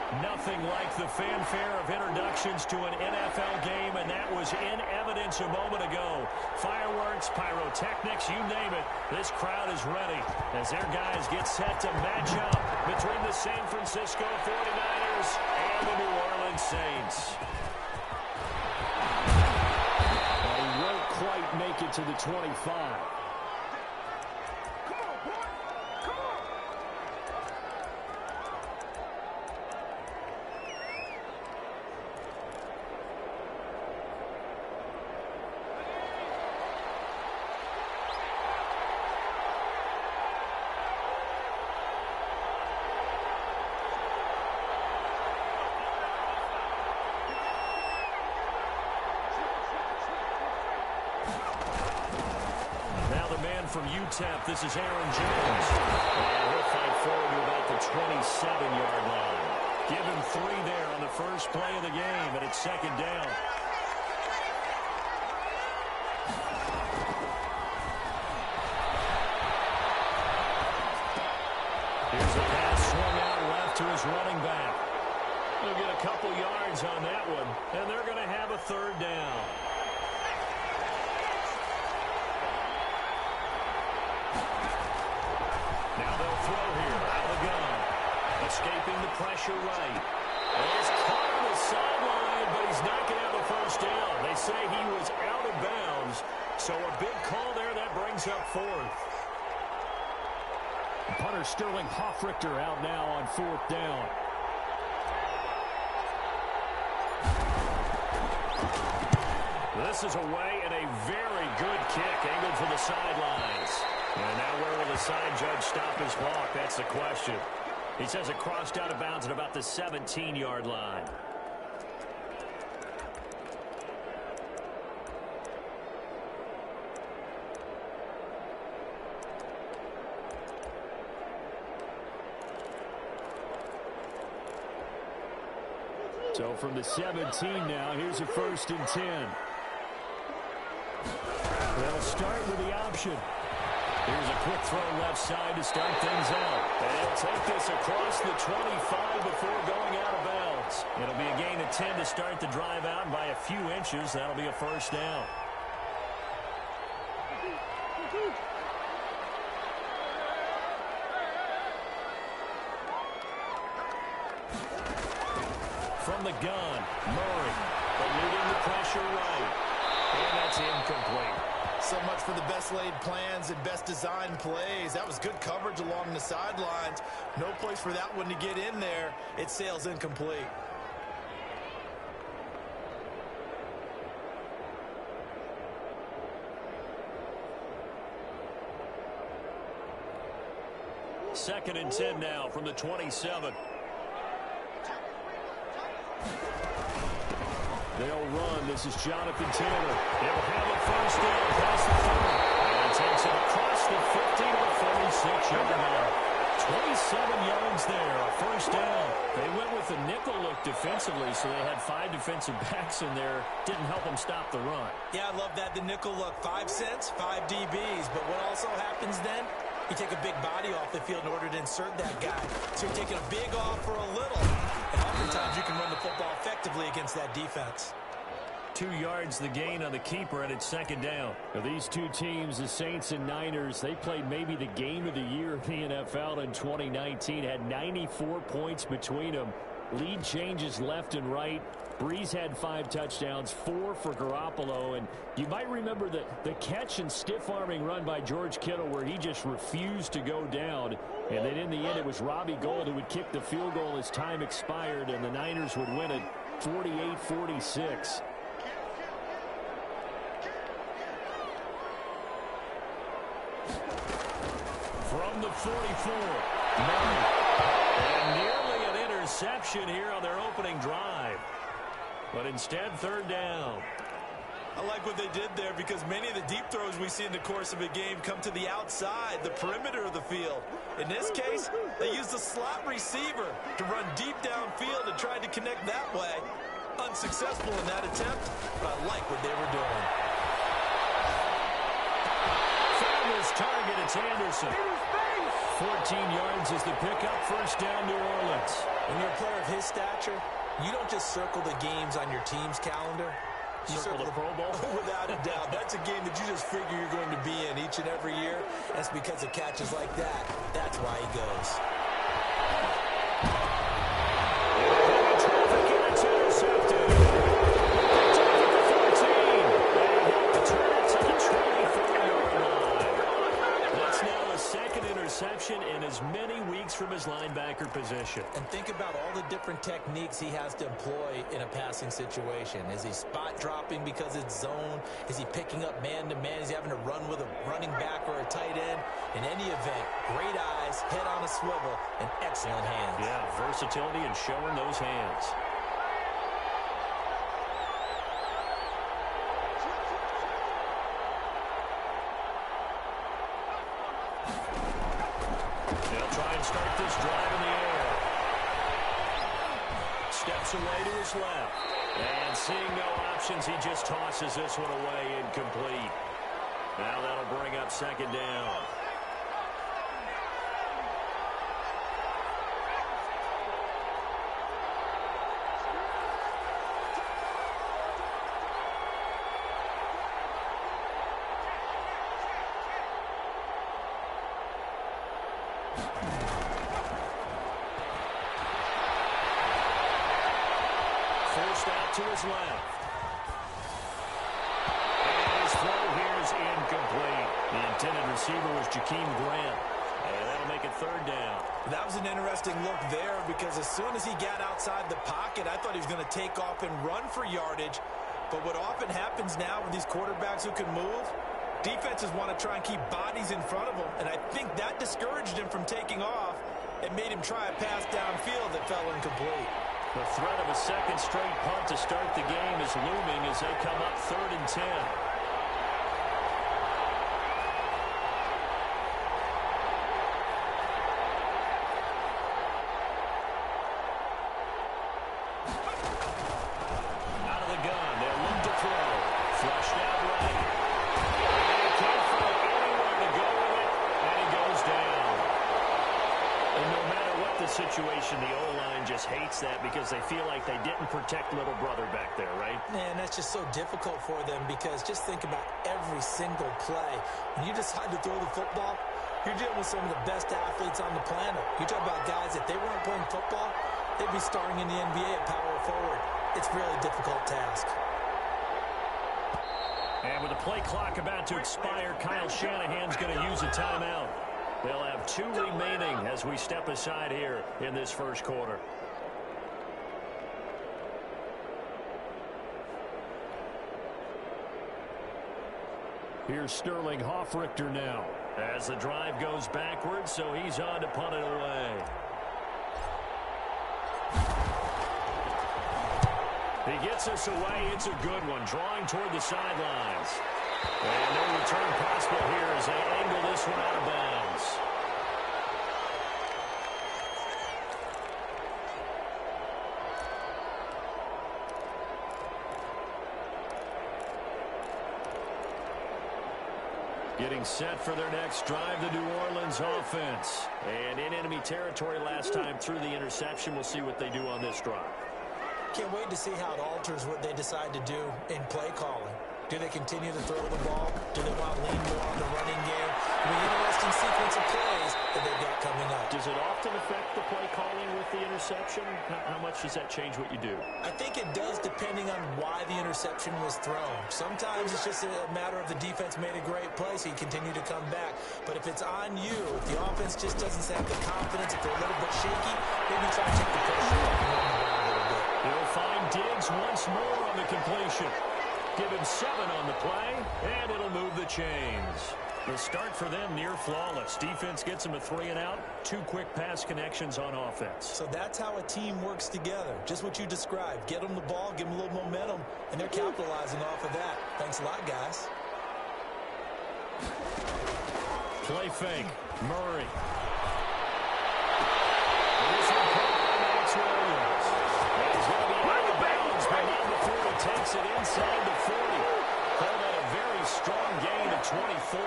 Nothing like the fanfare of introductions to an NFL game, and that was in evidence a moment ago. Fireworks, pyrotechnics, you name it. This crowd is ready as their guys get set to match up between the San Francisco 49ers and the New Orleans Saints. Well, he won't quite make it to the 25. From UTEP, this is Aaron Jones. And he'll fight forward to about the 27-yard line. Give him 3 there on the first play of the game, and it's second down. Here's a pass swung out left to his running back. He'll get a couple yards on that one, and they're going to have a third down. Now they'll throw here out of the gun. Escaping the pressure right. And he's caught on the sideline, but he's not going to have a first down. They say he was out of bounds. So a big call there. That brings up fourth. Punter Sterling Hoffrichter out now on fourth down. This is away and a very good kick angled for the sidelines. And now where will the side judge stop his walk? That's the question. He says it crossed out of bounds at about the 17-yard line. So from the 17 now, here's a 1st and 10. They'll start with the option. Here's a quick throw left side to start things out. And he'll take this across the 25 before going out of bounds. It'll be a gain of 10 to start the drive out, and by a few inches, that'll be a first down. From the gun, Murray, eluding the pressure right. And that's incomplete. So much for the best laid plans and best designed plays. That was good coverage along the sidelines. No place for that one to get in there. It sails incomplete. Second and 10 now from the 27. They'll run. This is Jonathan Taylor. They'll have a first down past the 30. And he takes it across the 50 to the 46-yard line. 27 yards there, a first down. They went with the nickel look defensively, so they had 5 defensive backs in there. Didn't help them stop the run. Yeah, I love that, the nickel look. 5 cents, 5 DBs. But what also happens then? You take a big body off the field in order to insert that guy. So you're taking a big off for a little. And oftentimes you can run the football effectively against that defense. 2 yards the gain on the keeper, and it's second down. Now, these two teams, the Saints and Niners, they played maybe the game of the year in the NFL in 2019. Had 94 points between them. Lead changes left and right. Breeze had 5 touchdowns, 4 for Garoppolo. And you might remember the catch and stiff-arming run by George Kittle where he just refused to go down. And then in the end, it was Robbie Gould who would kick the field goal as time expired, and the Niners would win it 48-46. From the 44, Murray. And nearly an interception here on their opening drive. But instead, third down. I like what they did there because many of the deep throws we see in the course of a game come to the outside, the perimeter of the field. In this case, they used a slot receiver to run deep downfield and tried to connect that way. Unsuccessful in that attempt, but I like what they were doing. Found his target, it's Anderson. 14 yards is the pickup, first down New Orleans. When you're a player of his stature, you don't just circle the games on your team's calendar. You circle the Pro Bowl? Without a doubt. That's a game that you just figure you're going to be in each and every year. That's because of catches like that. That's why he goes. Traffic, and it's intercepted. Picked up at the 14. And he'll return it to the 24-yard line. That's now the second interception in as many weeks from his linebacker position. And think about all the different techniques he has to employ in a passing situation. Is he spot dropping because it's zone? Is he picking up man-to-man? Is he having to run with a running back or a tight end? In any event, great eyes, head on a swivel, and excellent hands. Yeah, versatility and showing those hands. They'll try and start this drive in the air. Steps away to his left. And seeing no options, he just tosses this one away, incomplete. Now that'll bring up second down. Forced out to his left. And his throw here is incomplete. The intended receiver was Jakeem Grant. And that'll make it third down. That was an interesting look there because as soon as he got outside the pocket, I thought he was going to take off and run for yardage. But what often happens now with these quarterbacks who can move, defenses want to try and keep bodies in front of them. And I think that discouraged him from taking off and made him try a pass downfield that fell incomplete. The threat of a second straight punt to start the game is looming as they come up 3rd and 10. Out of the gun, they'll look to throw. Flushed out right. And he can't find anywhere to go with it, and he goes down. And no matter what the situation, the O-line just hates that because they feel like they didn't protect little brother back there, right? Man, that's just so difficult for them because just think about every single play. When you decide to throw the football, you're dealing with some of the best athletes on the planet. You talk about guys, if they weren't playing football, they'd be starting in the NBA at power forward. It's a really difficult task. And with the play clock about to expire, Kyle Shanahan's going to use a timeout. They'll have 2 remaining as we step aside here in this first quarter. Here's Sterling Hoffrichter now as the drive goes backwards, so he's on to punt it away. He gets us away. It's a good one, drawing toward the sidelines. And no return possible here as they angle this one out of bounds. Getting set for their next drive, the New Orleans offense. And in enemy territory last time through the interception. We'll see what they do on this drive. Can't wait to see how it alters what they decide to do in play calling. Do they continue to throw the ball? Do they want to lean more on the running game? I mean, interesting sequence of plays that they've got coming up. Does it often affect the play calling with the interception? How much does that change what you do? I think it does depending on why the interception was thrown. Sometimes it's just a matter of the defense made a great play, so you continue to come back. But if it's on you, if the offense just doesn't have the confidence, if they're a little bit shaky, maybe try to take the pressure off and run the ball a little bit. He'll find Diggs once more on the completion. Give him 7 on the play, and it'll move the chains. The start for them near flawless. Defense gets them a 3-and-out, 2 quick pass connections on offense. So that's how a team works together. Just what you described. Get them the ball, give them a little momentum, and they're capitalizing off of that. Thanks a lot, guys. Play fake. Murray. This one caught by Max Williams. And he's going to be out of bounds, but not before he takes it inside the 40. Called out a very strong gain of 24.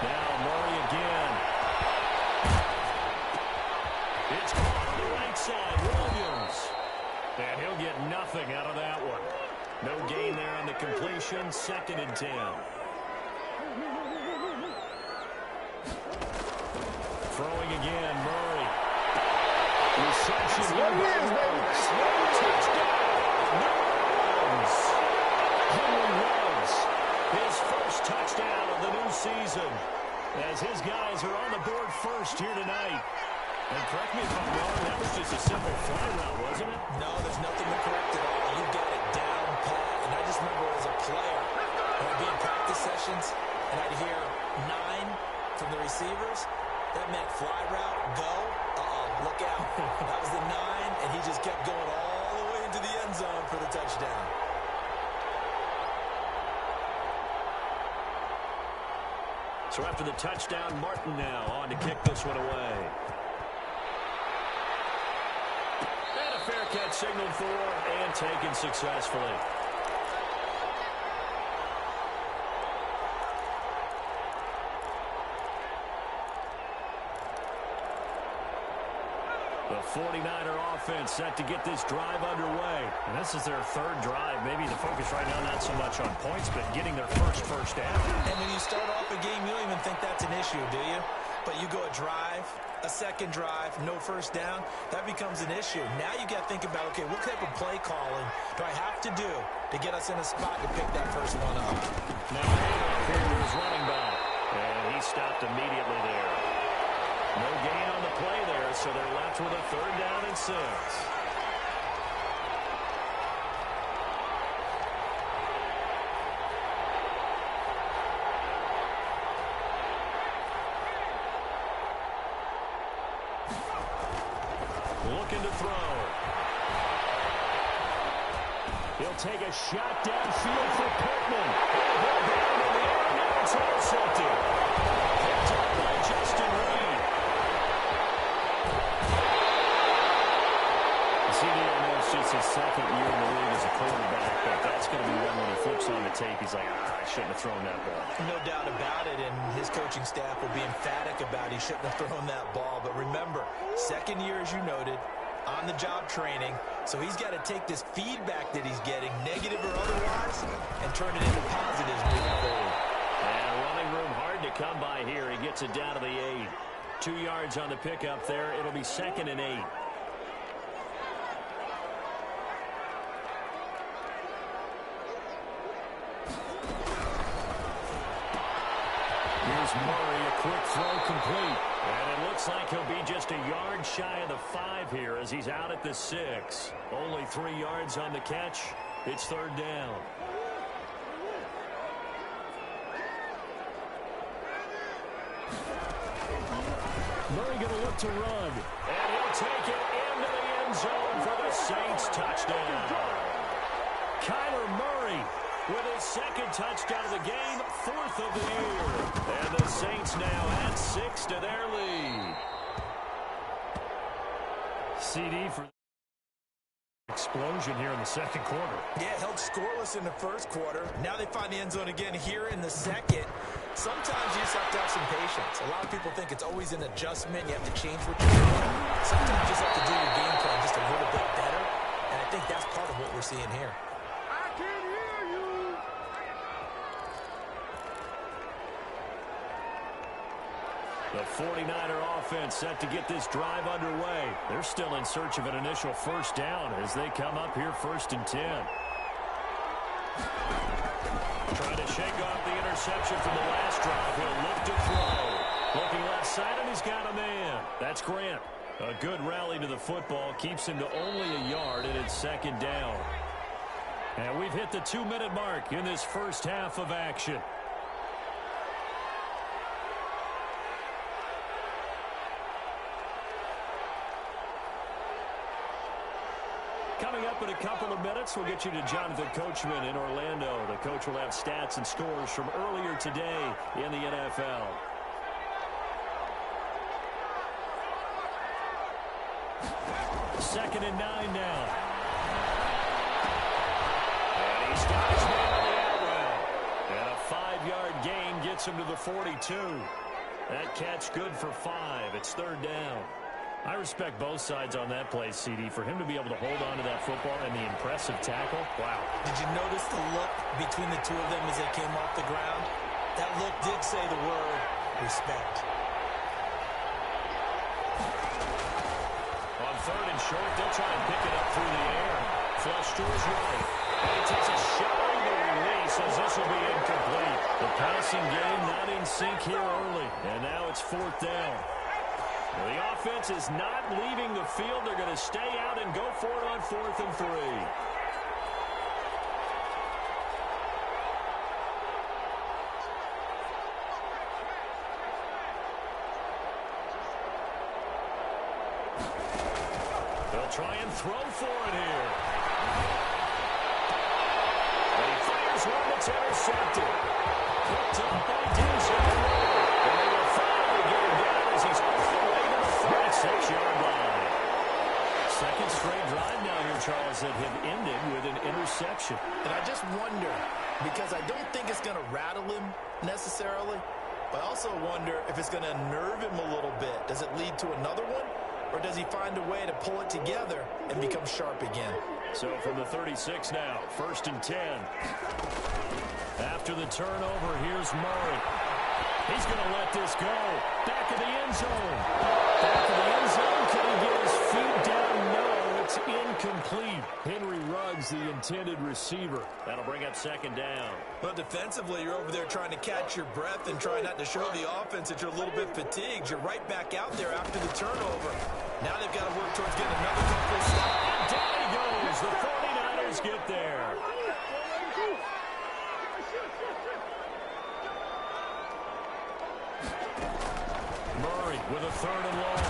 Now Murray again. It's caught on the right side. Williams. And he'll get nothing out of that one. No gain there on the completion. 2nd and 10. Throwing again, Murray. Reception. There he is, baby. Touchdown. Ruggs. Henry Ruggs. His first touchdown of the new season. As his guys are on the board first here tonight. And correct me if I'm wrong, that was just a simple fly route, wasn't it? No, there's nothing to correct at all. You got it down pat. And I just remember as a player, when I'd be in practice sessions, and I'd hear 9 from the receivers, that meant fly route, go, look out. That was the 9, and he just kept going all the way into the end zone for the touchdown. So after the touchdown, Martin now on to kick this one away. And a fair catch signaled for and taken successfully. The 49er offense set to get this drive underway. And this is their 3rd drive. Maybe the focus right now not so much on points, but getting their first down. And when you start off a game, you don't even think that's an issue, do you? But you go a drive, a 2nd drive, no first down, that becomes an issue. Now you got to think about, okay, what type of play calling do I have to do to get us in a spot to pick that first one up? Now, here is running back. And he stopped immediately there. No gain on the play there, so they're left with a 3rd down and 6. Looking to throw. He'll take a shot downfield for Pittman. Ball down in the air, now it's intercepted. Picked up by Justin Reed. It's just his 2nd year in the league as a quarterback, but that's going to be one when he flips on the tape. He's like, I shouldn't have thrown that ball. No doubt about it, and his coaching staff will be emphatic about he shouldn't have thrown that ball. But remember, 2nd year, as you noted, on-the-job training, so he's got to take this feedback that he's getting, negative or otherwise, and turn it into positives moving forward. And running room hard to come by here. He gets it down to the 8. 2 yards on the pickup there. It'll be 2nd and 8. Here's Murray, a quick throw complete. And it looks like he'll be just a yard shy of the 5 here as he's out at the 6. Only 3 yards on the catch. It's 3rd down. Murray going to look to run. And he'll take it into the end zone for the Saints touchdown. Kyler Murray with his 2nd touchdown of the game, 4th of the year. And the Saints now add 6 to their lead. CD for explosion here in the 2nd quarter. Yeah, held scoreless in the 1st quarter. Now they find the end zone again here in the 2nd. Sometimes you just have to have some patience. A lot of people think it's always an adjustment. You have to change what you're doing. Sometimes you just have to do your game plan just a little bit better. And I think that's part of what we're seeing here. I can hear you. The 49er offense set to get this drive underway. They're still in search of an initial first down as they come up here 1st and 10. Trying to shake off the interception from the last drive. He'll look to throw. Looking left side, and he's got a man. That's Grant. A good rally to the football. Keeps him to only a yard, and it's 2nd down. And we've hit the 2-minute mark in this first half of action. Coming up in a couple of minutes, we'll get you to Jonathan Coachman in Orlando. The coach will have stats and scores from earlier today in the NFL. Second and 9 now. And he stops man on the out route. And a 5-yard gain gets him to the 42. That catch good for 5. It's 3rd down. I respect both sides on that play, CD. For him to be able to hold on to that football and the impressive tackle, wow. Did you notice the look between the two of them as they came off the ground? That look did say the word respect. On third and short, they'll try and pick it up through the air. Flush to his right. And he takes a shot on the release as this will be incomplete. The passing game not in sync here early. And now it's fourth down. Well, the offense is not leaving the field. They're going to stay out and go for it on 4th and 3. They'll try and throw for it here. And he fires one that's intercepted. Picked up by Denzel. And they will finally get him down as he's off the way to the 36-yard line. Second straight drive now here, Charles, that have ended with an interception. And I just wonder, because I don't think it's going to rattle him necessarily, but I also wonder if it's going to nerve him a little bit. Does it lead to another one? Or does he find a way to pull it together and become sharp again? So from the 36 now, 1st and 10. After the turnover, here's Murray. He's going to let this go. Back of the end zone. Back of the end zone. Can he get his feet down? No, it's incomplete. Henry Ruggs, the intended receiver. That'll bring up 2nd down. Well, defensively, you're over there trying to catch your breath and try not to show the offense that you're a little bit fatigued. You're right back out there after the turnover. Now they've got to work towards getting another couple of stops. And down he goes. The 49ers get there. Murray with a 3rd and long.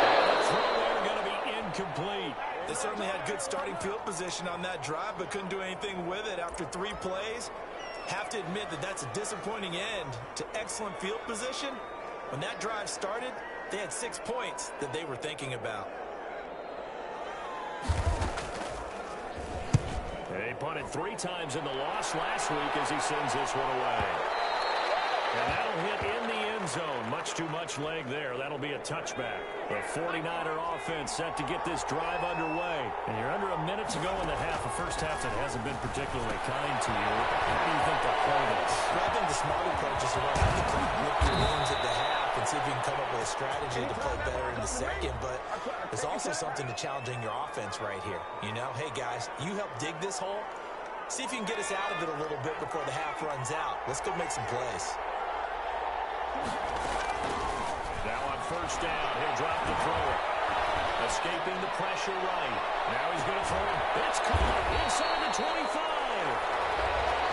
And the throw there going to be incomplete. They certainly had good starting field position on that drive, but couldn't do anything with it after 3 plays. Have to admit that that's a disappointing end to excellent field position. When that drive started, they had 6 points that they were thinking about. They punted 3 times in the loss last week as he sends this one away. And that'll hit in the end zone. Much too much leg there. That'll be a touchback. The 49er offense set to get this drive underway. And you're under a minute to go in the half. A first half that hasn't been particularly kind to you. How do you think they'll play this? Well, I think the smart approach is to run out the clock, look your wings at the half, and see if you can come up with a strategy to play better in the second. But there's also something to challenging your offense right here. You know, hey, guys, you help dig this hole. See if you can get us out of it a little bit before the half runs out. Let's go make some plays. Now on 1st down, he'll drop the throw. Escaping the pressure right. Now he's going to throw it. It's caught inside the 25.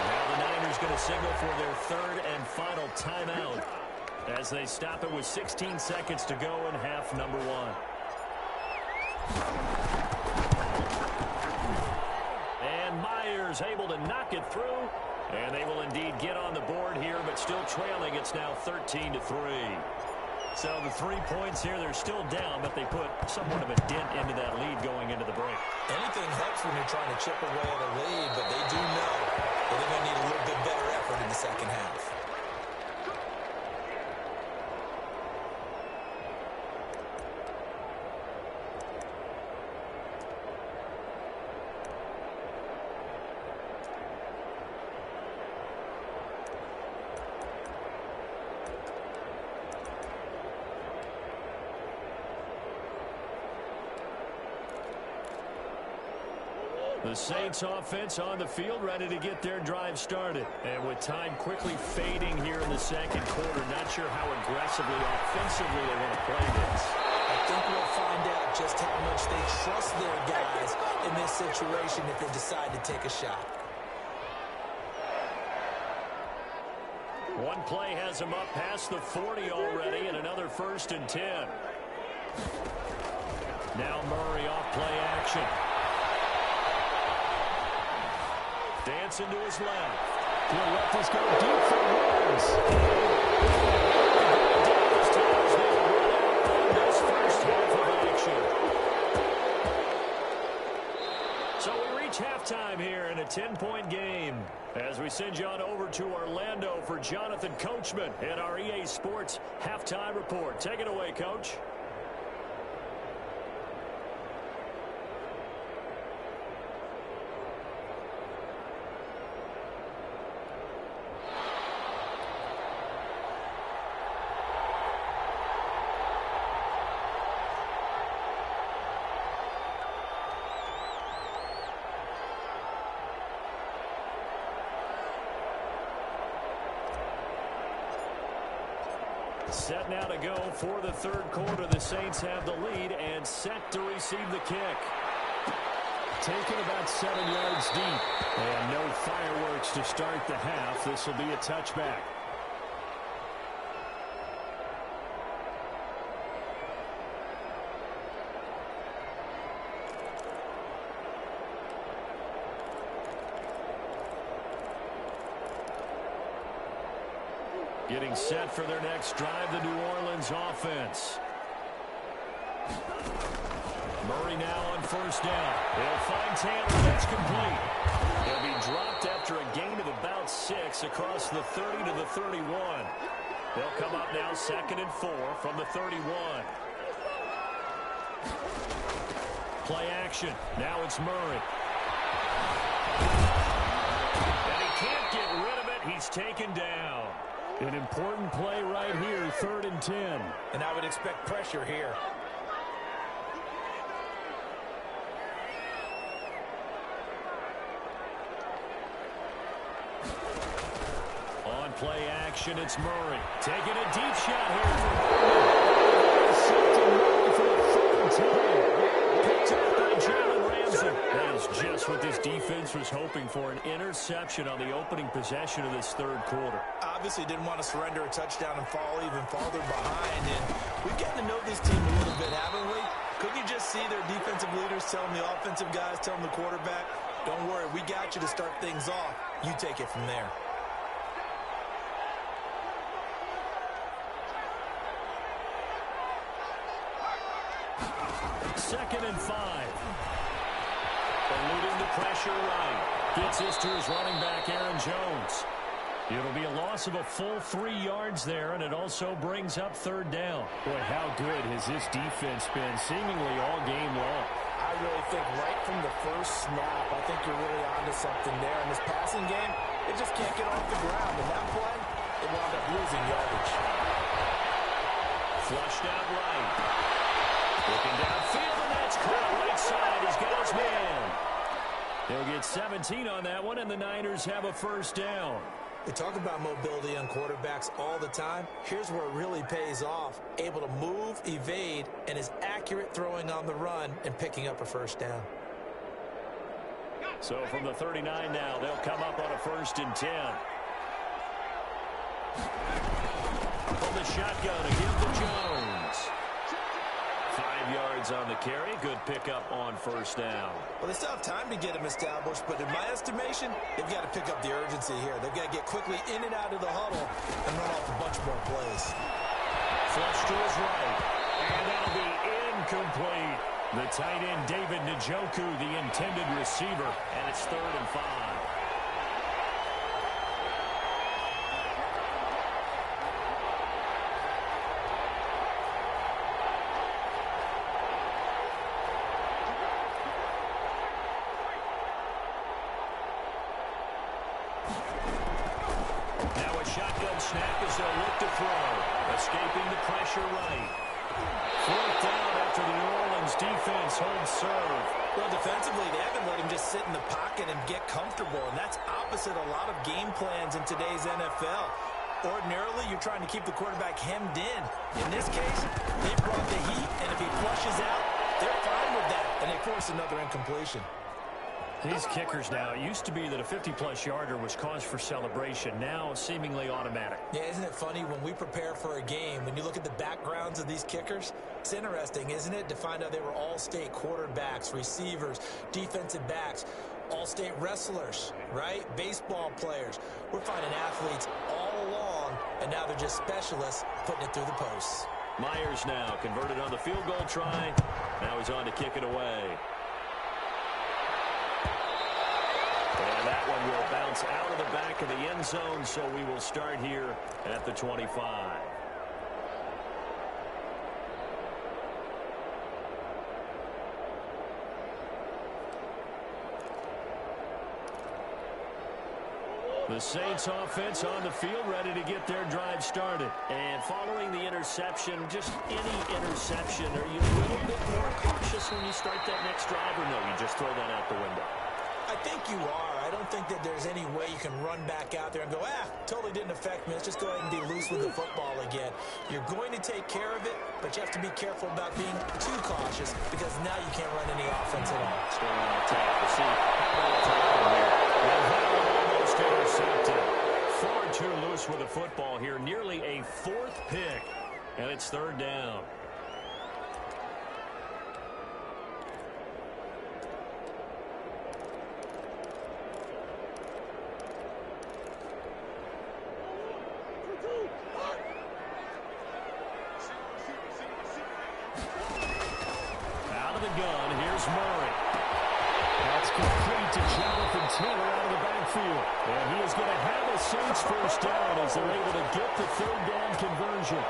Now the Niners going to signal for their 3rd and final timeout as they stop it with 16 seconds to go in half number 1. And Myers able to knock it through. And they will indeed get on the board here, but still trailing. It's now 13-3. So the 3 points here, they're still down, but they put somewhat of a dent into that lead going into the break. Anything helps when you're trying to chip away at a lead, but they do know that they're going to need a little bit better effort in the second half. The Saints offense on the field, ready to get their drive started. And with time quickly fading here in the second quarter, not sure how aggressively, offensively they want to play this. I think we'll find out just how much they trust their guys in this situation if they decide to take a shot. One play has them up past the 40 already, and another 1st and 10. Now Murray off play action. Dancing to his left. He'll let this go deep for Ruggs. This first half of action. So we reach halftime here in a 10-point game as we send you on over to Orlando for Jonathan Coachman in our EA Sports Halftime Report. Take it away, Coach. Set now to go for the third quarter. The Saints have the lead and set to receive the kick. Taken about 7 yards deep. And no fireworks to start the half. This will be a touchback. Getting set for their next drive, the New Orleans offense. Murray now on first down. They'll find Taylor. That's complete. He'll be dropped after a gain of about 6 across the 30 to the 31. They'll come up now 2nd and 4 from the 31. Play action. Now it's Murray. And he can't get rid of it. He's taken down. An important play right here, 3rd and 10. And I would expect pressure here. On play action, it's Murray. Taking a deep shot here for Murray. Intercepted Murray for the 3rd time. Picked up by Jalen Ramsey. That is just what this defense was hoping for, an interception on the opening possession of this 3rd quarter. Obviously didn't want to surrender a touchdown and fall even farther behind. And we've gotten to know this team a little bit, haven't we? Couldn't you just see their defensive leaders telling the offensive guys, telling the quarterback, don't worry, we got you to start things off. You take it from there. Second and 5. Eluding the pressure right. Gets this to his running back, Aaron Jones. It'll be a loss of a full 3 yards there, and it also brings up 3rd down. Boy, how good has this defense been seemingly all game long? I really think right from the first snap, I think you're really onto something there. In this passing game, it just can't get off the ground. And that play, it wound up losing yardage. Flushed out right. Looking downfield, and that's caught right side. He's got his man. They'll get 17 on that one, and the Niners have a 1st down. We talk about mobility on quarterbacks all the time. Here's where it really pays off. Able to move, evade, and is accurate throwing on the run and picking up a 1st down. So from the 39 now, they'll come up on a 1st and 10. From the shotgun, a give to Jones. 5 yards on the carry. Good pickup on 1st down. Well, they still have time to get him established, but in my estimation, they've got to pick up the urgency here. They've got to get quickly in and out of the huddle and run off a bunch more plays. Flush to his right, and that'll be incomplete. The tight end, David Njoku, the intended receiver, and it's 3rd and 5. Snap as they'll look to throw. Escaping the pressure right. 4th down after the New Orleans defense holds serve. Well, defensively, they haven't let him just sit in the pocket and get comfortable, and that's opposite a lot of game plans in today's NFL. Ordinarily, you're trying to keep the quarterback hemmed in. In this case, they brought the heat, and if he flushes out, they're fine with that, and they force another incompletion. These kickers now, it used to be that a 50-plus yarder was cause for celebration. Now, seemingly automatic. Yeah, isn't it funny when we prepare for a game, when you look at the backgrounds of these kickers, it's interesting, isn't it, to find out they were all-state quarterbacks, receivers, defensive backs, all-state wrestlers, right? Baseball players. We're finding athletes all along, and now they're just specialists putting it through the posts. Myers now converted on the field goal try. Now he's on to kick it away. And that one will bounce out of the back of the end zone, so we will start here at the 25. The Saints offense on the field, ready to get their drive started. And following the interception, just any interception, are you a little bit more cautious when you start that next drive, or no, you just throw that out the window? I think you are. I don't think that there's any way you can run back out there and go, totally didn't affect me. Let's just go ahead and be loose with the football again. You're going to take care of it, but you have to be careful about being too cautious because now you can't run any offense at all. Still on attack. We'll see how they'll attack him here. Almost intercepted. Far too loose with the football here. Nearly a fourth pick, and it's third down. And he is going to have a Saints first down as they're able to get the third down conversion.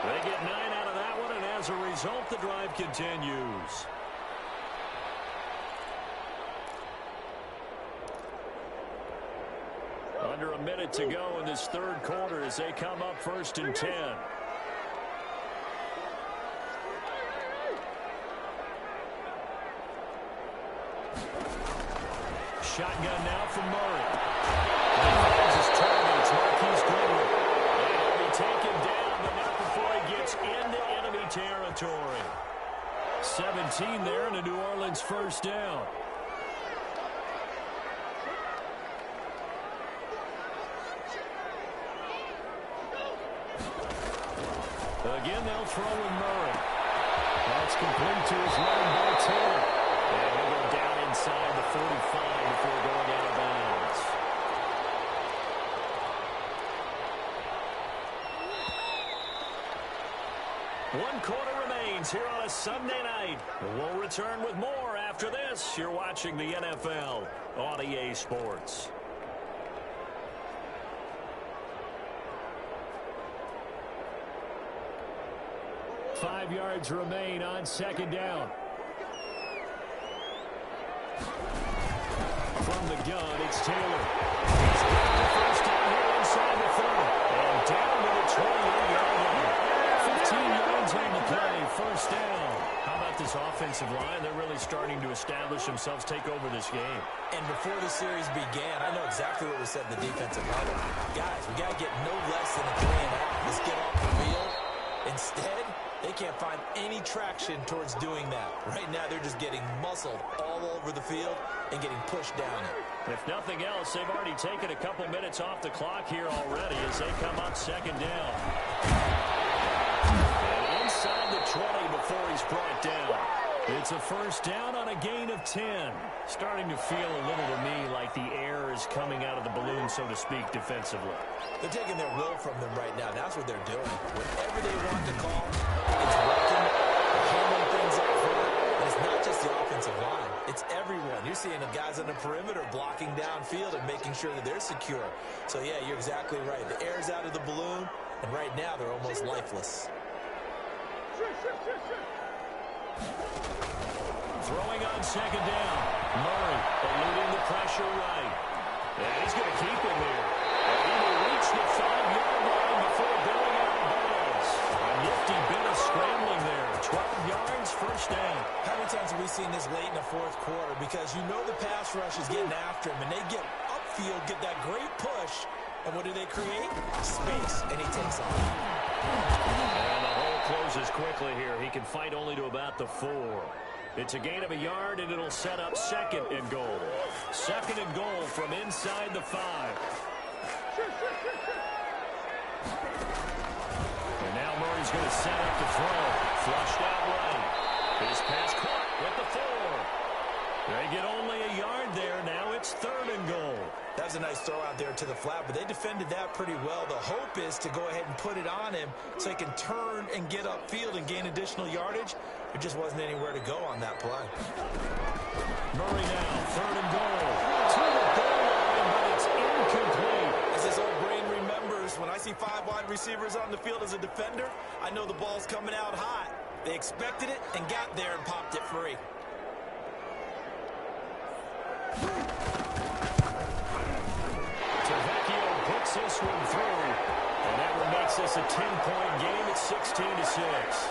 They get 9 out of that one, and as a result, the drive continues. Under a minute to go in this third quarter as they come up 1st and 10. Shotgun now from Murray. He finds his target. It's Marquise Goodwin. And he'll be taken down, but not before he gets into enemy territory. 17 there and a New Orleans first down. Again, they'll throw in Murray. That's complete to his running back, Taylor. And he'll go down inside the 45 before going out of bounds. One quarter remains here on a Sunday night. We'll return with more after this. You're watching the NFL on EA Sports. 5 yards remain on second down. From the gun, it's Taylor. He's got the first down here inside the 30. And down to the 28-yard line. 15 yards on the play, first down. How about this offensive line? They're really starting to establish themselves, take over this game. And before the series began, I know exactly what we said in the defensive huddle. Guys, we got to get no less than a 3-and-out. Let's get off the field. Instead, they can't find any traction towards doing that. Right now, they're just getting muscled all over the field and getting pushed down it. If nothing else, they've already taken a couple minutes off the clock here already as they come up second down. And inside the 20 before he's brought down. It's a first down on a gain of 10. Starting to feel a little to me like the air is coming out of the balloon, so to speak, defensively. They're taking their will from them right now. That's what they're doing. Whatever they want to call, it's working. They're handling things up front. And it's not just the offensive line. It's everyone. You're seeing the guys on the perimeter blocking downfield and making sure that they're secure. So, yeah, you're exactly right. The air's out of the balloon, and right now they're almost lifeless. Throwing on second down. Murray eluding the pressure right. And he's going to keep him here. And he will reach the 5-yard line before going out of bounds. A nifty bit of scrambling there. 12 yards, first down. How many times have we seen this late in the fourth quarter? Because you know the pass rush is getting after him, and they get upfield, get that great push. And what do they create? Space, and he takes off. And the hole closes quickly here. He can fight only to about the 4. It's a gain of a yard, and it'll set up second and goal. Second and goal from inside the 5. And now Murray's going to set up the throw. Flushed out right. His pass caught with the 4. They get only a yard there. Now it's third and goal. That was a nice throw out there to the flat, but they defended that pretty well. The hope is to go ahead and put it on him so he can turn and get upfield and gain additional yardage. There just wasn't anywhere to go on that play. Murray now, third and goal. To the goal line, but it's incomplete. As his old brain remembers, when I see 5 wide receivers on the field as a defender, I know the ball's coming out hot. They expected it and got there and popped it free. Puts this one through, and that one makes this a 10-point game at 16-6.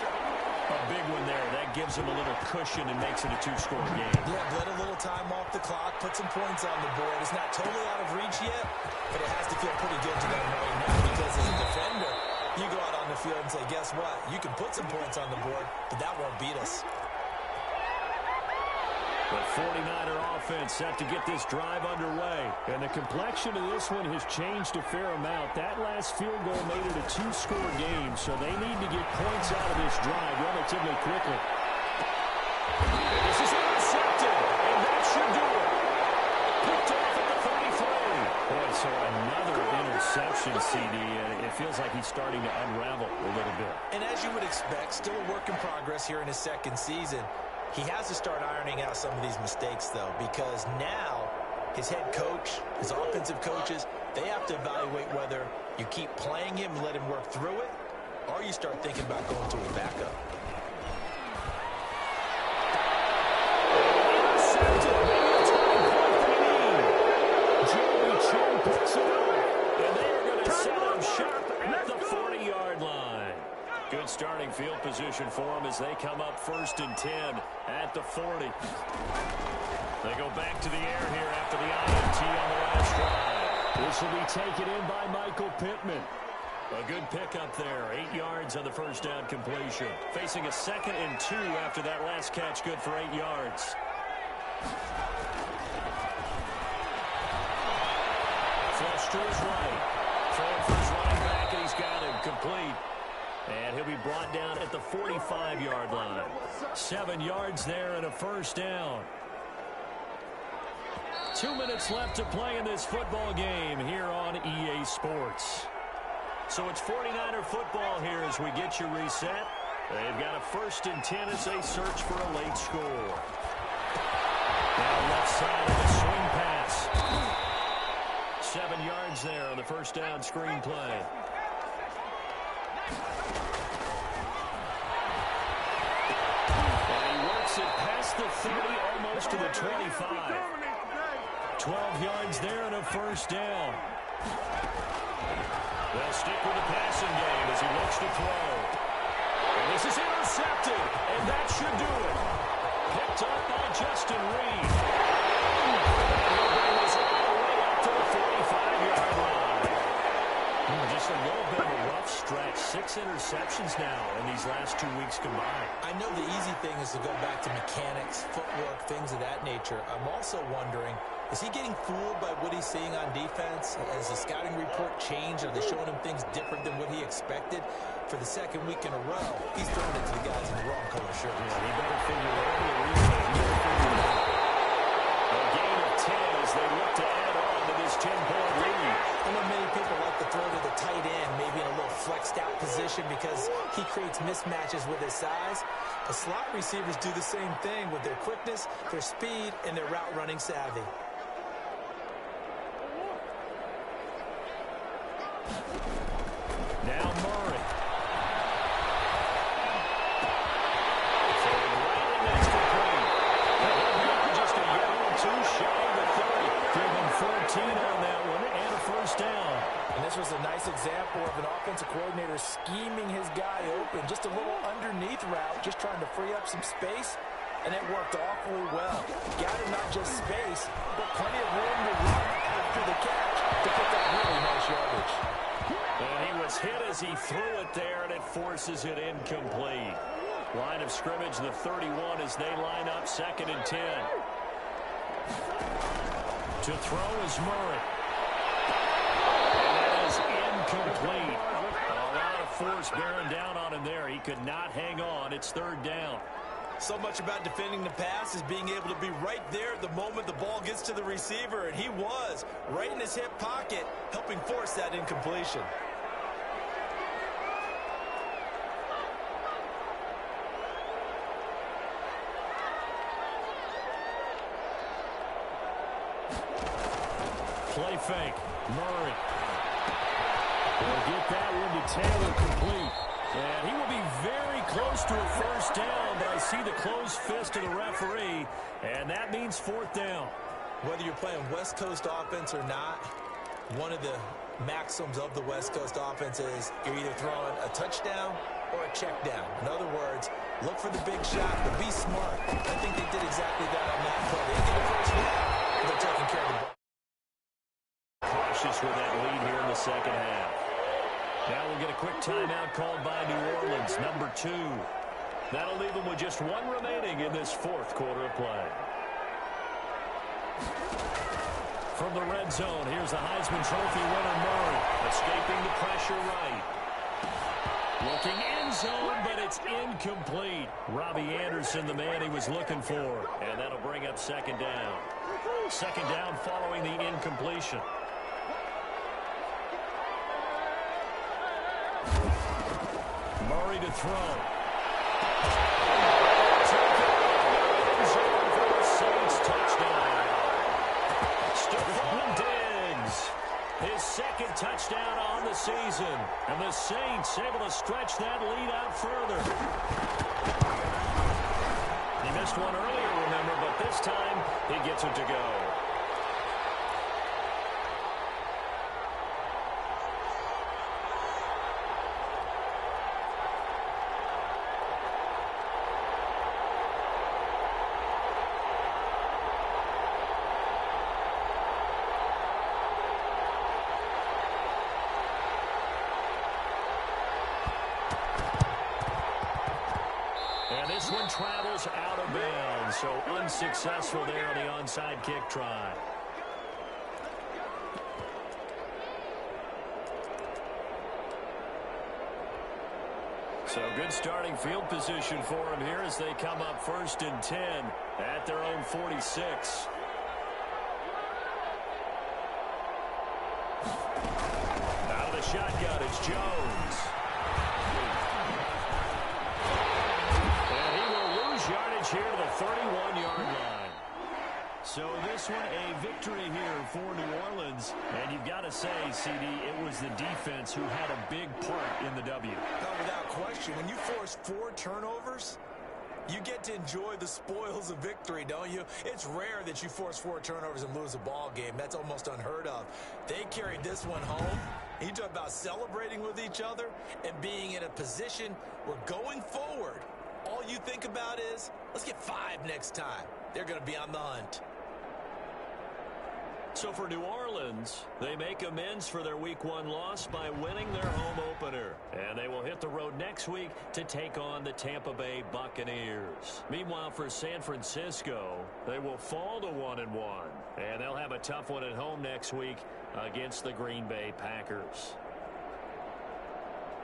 A big one there. That gives him a little cushion and makes it a two-score game. Yeah, let a little time off the clock, put some points on the board. It's not totally out of reach yet, but it has to feel pretty good to them right now because as a defender, you go out on the field and say, guess what? You can put some points on the board, but that won't beat us. The 49er offense set to get this drive underway. And the complexion of this one has changed a fair amount. That last field goal made it a two-score game, so they need to get points out of this drive relatively quickly. This is intercepted, and that should do it. Picked off at the 33. Boy, so another interception, CD, and it feels like he's starting to unravel a little bit. And as you would expect, still a work in progress here in his second season. He has to start ironing out some of these mistakes, though, because now his head coach, his offensive coaches, they have to evaluate whether you keep playing him and let him work through it, or you start thinking about going to his backup. Good starting field position for them as they come up 1st and 10 at the 40. They go back to the air here after the INT on the last drive. This will be taken in by Michael Pittman. A good pickup there, 8 yards on the first down completion. Facing a 2nd and 2 after that last catch, good for 8 yards. Flush to his right. Throwing for his running back, and he's got him complete. And he'll be brought down at the 45-yard line. 7 yards there and a first down. 2 minutes left to play in this football game here on EA Sports. So it's 49er football here as we get you reset. They've got a 1st and 10 as they search for a late score. Now left side of the swing pass. 7 yards there on the first down screen play. It past the 30, almost to the 25. 12 yards there and a first down. They'll stick with the passing game as he looks to throw. And this is intercepted, and that should do it. Picked up by Justin Reed. And he'll bring this all the way up to the 45-yard line. Just a little bit of a rough stretch. 6 interceptions now in these last 2 weeks combined. I know the easy thing is to go back to mechanics, footwork, things of that nature. I'm also wondering, is he getting fooled by what he's seeing on defense? Has the scouting report changed? Are they showing him things different than what he expected? For the 2nd week in a row, he's throwing it to the guys in the wrong color shirt. Yeah, he better figure out the reason. A gain of 10 as they look to add on to this 10-point lead. I know many people like to throw to the tight end, maybe in a little flexed out position because he creates mismatches with his size. The slot receivers do the same thing with their quickness, their speed, and their route running savvy. Now Murray. Just a yard or two shy of the 30. Driven 14 on that one and a first down. And this was a nice example of an offensive coordinator scheming his guy open. Just a little underneath route, just trying to free up some space. And it worked awfully well. Got him not just space, but plenty of room to run after the catch to pick up really nice yardage. And he was hit as he threw it there, and it forces it incomplete. Line of scrimmage, the 31 as they line up 2nd and 10. To throw is Murray. And that is incomplete. A lot of force bearing down on him there. He could not hang on. It's 3rd down. So much about defending the pass is being able to be right there at the moment the ball gets to the receiver, and he was right in his hip pocket, helping force that incompletion. Play fake. Murray. Will get that one to Taylor complete. And he will be very close to a first down, but I see the closed fist of the referee, and that means 4th down. Whether you're playing West Coast offense or not, one of the maxims of the West Coast offense is you're either throwing a touchdown or a check down. In other words, look for the big shot, but be smart. I think they did exactly that on that play. They didn't get a first down, but they're taking care of the ball. Cautious with that lead here in the second half. Now we'll get a quick timeout called by New Orleans, number 2. That'll leave them with just 1 remaining in this fourth quarter of play. From the red zone, here's the Heisman Trophy winner, Murray, escaping the pressure right. Looking end zone, but it's incomplete. Robbie Anderson, the man he was looking for. And that'll bring up second down. Second down following the incompletion. Murray to throw. Saints touchdown. Stephon Diggs. His second touchdown on the season. And the Saints able to stretch that lead out further. He missed one earlier, remember, but this time he gets it to go. This one travels out of bounds, so unsuccessful there on the onside kick try. So good starting field position for them here as they come up 1st and 10 at their own 46. Out of the shotgun, it's Jones. Yardage here to the 31-yard line. So this one a victory here for New Orleans. And you've got to say, CD, it was the defense who had a big part in the W. No, without question. When you force 4 turnovers, you get to enjoy the spoils of victory, don't you? It's rare that you force 4 turnovers and lose a ball game. That's almost unheard of. They carried this one home. You talk about celebrating with each other and being in a position where going forward, all you think about is, let's get 5 next time. They're going to be on the hunt. So for New Orleans, they make amends for their Week 1 loss by winning their home opener. And they will hit the road next week to take on the Tampa Bay Buccaneers. Meanwhile, for San Francisco, they will fall to 1-1. And they'll have a tough one at home next week against the Green Bay Packers.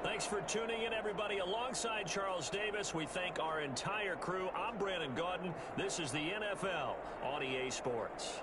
Thanks for tuning in, everybody. Alongside Charles Davis, we thank our entire crew. I'm Brandon Gaudin. This is the NFL on EA Sports.